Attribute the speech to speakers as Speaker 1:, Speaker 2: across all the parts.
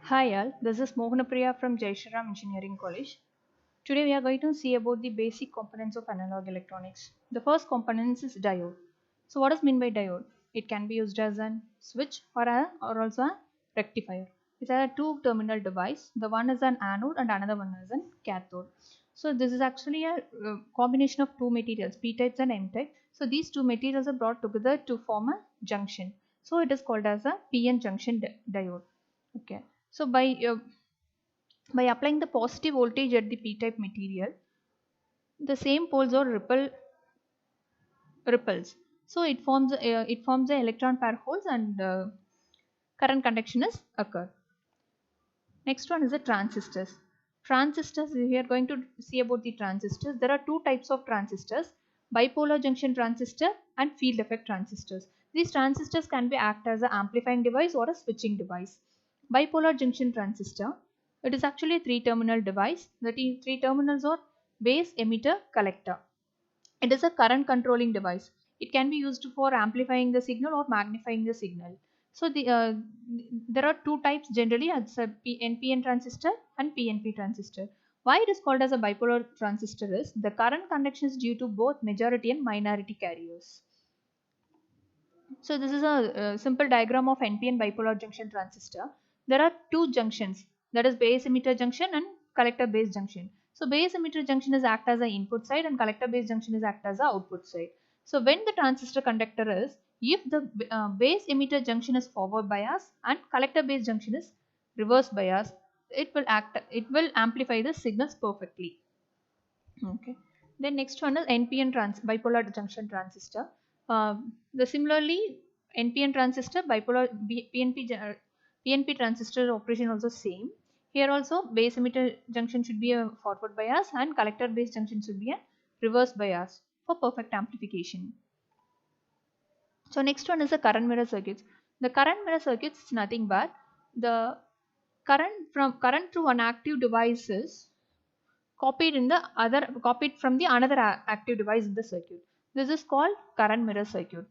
Speaker 1: Hi all, this is Mohanapriya from Jaisharam Engineering College. Today we are going to see about the basic components of analog electronics. The first component is diode. So what is meant by diode? It can be used as a switch or also a rectifier. It's a two terminal device. The one is an anode and another one is a cathode. So this is actually a combination of two materials, p types and n type. So these two materials are brought together to form a junction. So it is called as a p-n junction diode. Okay. So by applying the positive voltage at the p-type material, the same poles or ripples. So it forms the electron pair holes and current conduction is occur. Next one is the transistors. Transistors, we are going to see about the transistors. There are two types of transistors: bipolar junction transistor and field effect transistors. These transistors can be act as an amplifying device or a switching device. Bipolar junction transistor, it is actually a three-terminal device. The three terminals are base, emitter, collector. It is a current controlling device. It can be used for amplifying the signal or magnifying the signal. So there are two types generally, as a NPN transistor and PNP transistor. Why it is called as a bipolar transistor is the current conduction is due to both majority and minority carriers. So this is a simple diagram of NPN bipolar junction transistor. There are two junctions, that is base emitter junction and collector base junction. So base emitter junction is act as the input side and collector base junction is act as the output side. So when the transistor conductor is, if the base emitter junction is forward bias and collector base junction is reverse bias, it will amplify the signals perfectly. Okay. Then next one is NPN bipolar junction transistor. Similarly NPN transistor, bipolar PNP transistor operation also same. Here also base emitter junction should be a forward bias and collector base junction should be a reverse bias for perfect amplification. So next one is the current mirror circuits. The current mirror circuits is nothing but the current through an active device is copied from the another active device in the circuit. This is called current mirror circuit,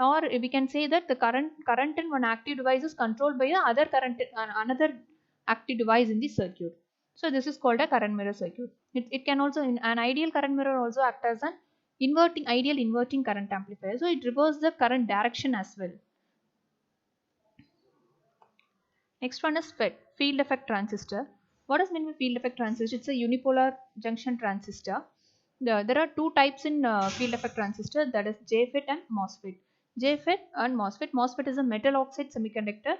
Speaker 1: or we can say that the current in one active device is controlled by the other current another active device in the circuit. So this is called a current mirror circuit. It can also, in an ideal current mirror also act as an ideal inverting current amplifier, so it reverses the current direction as well. Next one is FET, field effect transistor. What does mean by field effect transistor? It's a unipolar junction transistor. There are two types in field effect transistor, that is JFET and MOSFET. JFET and MOSFET. MOSFET is a metal oxide semiconductor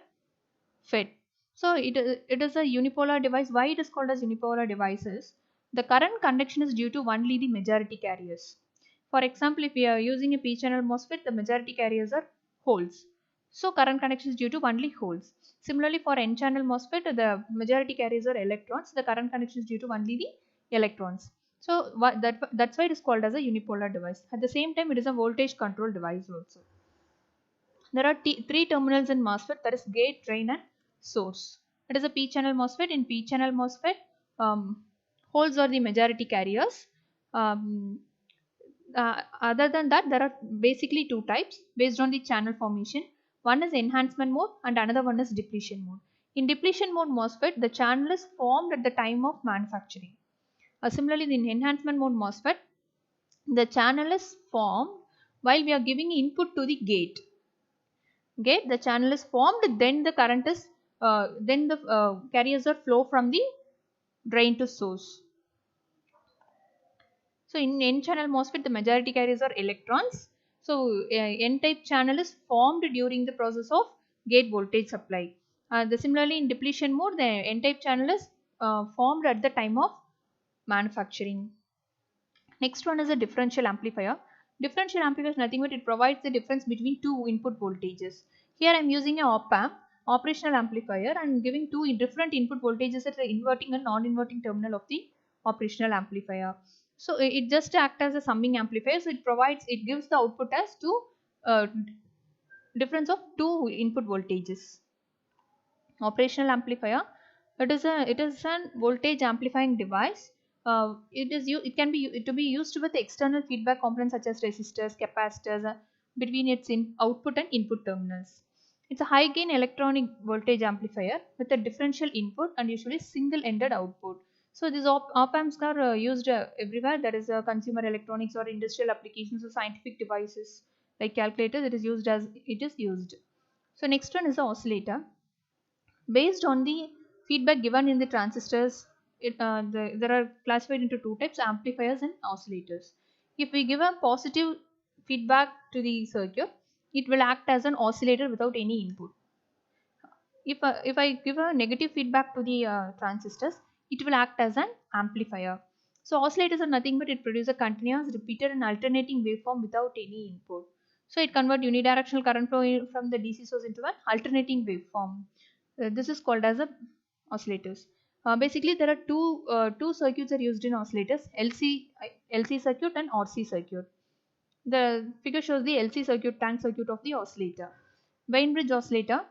Speaker 1: FET. So it is a unipolar device. Why it is called as unipolar devices? The current conduction is due to only the majority carriers. For example, if we are using a p-channel MOSFET, the majority carriers are holes. So current conduction is due to only holes. Similarly, for n-channel MOSFET, the majority carriers are electrons. The current conduction is due to only the electrons. So that's why it is called as a unipolar device. At the same time, it is a voltage control device also. There are three terminals in MOSFET, that is gate, drain and source. It is a p-channel MOSFET. In p-channel MOSFET, holes are the majority carriers. Other than that, there are basically two types based on the channel formation. One is enhancement mode and another one is depletion mode. In depletion mode MOSFET, the channel is formed at the time of manufacturing. Similarly, in enhancement mode MOSFET, the channel is formed while we are giving input to the gate. The channel is formed, then the current is then the carriers are flow from the drain to source. So in n-channel MOSFET, the majority carriers are electrons. So n-type channel is formed during the process of gate voltage supply. Similarly, in depletion mode, the n-type channel is formed at the time of manufacturing. Next one is a differential amplifier. Differential amplifier is nothing but it provides the difference between two input voltages. Here I am using a op-amp, operational amplifier, and giving two different input voltages at the inverting and non-inverting terminal of the operational amplifier. So it just acts as a summing amplifier. So it gives the output as difference of two input voltages. Operational amplifier, it is an voltage amplifying device. It can be used with external feedback components such as resistors, capacitors between its output and input terminals. It's a high gain electronic voltage amplifier with a differential input and usually single ended output. So these op amps are used everywhere. There is consumer electronics or industrial applications or scientific devices like calculators. It is used as it is used. So next one is the oscillator. Based on the feedback given in the transistors, there are classified into two types: amplifiers and oscillators. If we give a positive feedback to the circuit, it will act as an oscillator without any input. If I give a negative feedback to the transistors, it will act as an amplifier. So oscillators are nothing but it produces a continuous, repeated and alternating waveform without any input. So it converts unidirectional current flow from the DC source into an alternating waveform. This is called as a oscillators. Basically, there are two circuits are used in oscillators: LC circuit and RC circuit. The figure shows the LC circuit, tank circuit of the oscillator. Wien bridge oscillator,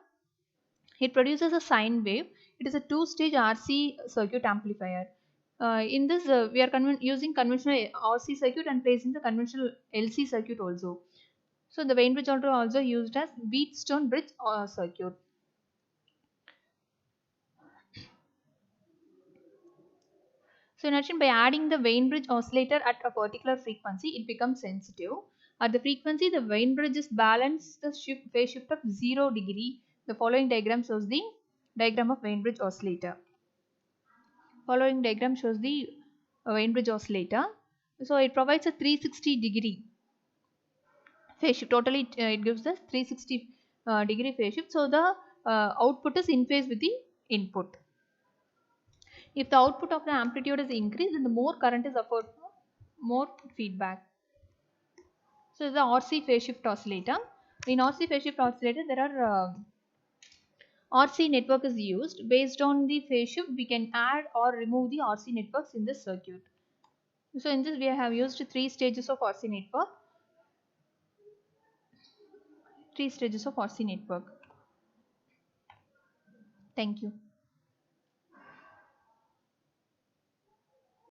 Speaker 1: it produces a sine wave. It is a two-stage RC circuit amplifier. In this, we are using conventional RC circuit and placing the conventional LC circuit also. So the Wien bridge also used as Wheatstone bridge circuit. So in addition, by adding the Wien bridge oscillator at a particular frequency, it becomes sensitive. At the frequency, the Wien bridge is balanced the phase shift of 0 degree. The following diagram shows the diagram of Wien bridge oscillator. Following diagram shows the Wien bridge oscillator. So it provides a 360-degree phase shift. Totally, it gives us 360 degree phase shift. So the output is in phase with the input. If the output of the amplitude is increased, then the more current is afforded, more feedback. So the RC phase shift oscillator. In RC phase shift oscillator, there are RC network is used. Based on the phase shift, we can add or remove the RC networks in this circuit. So in this, we have used three stages of RC network. Three stages of RC network. Thank you.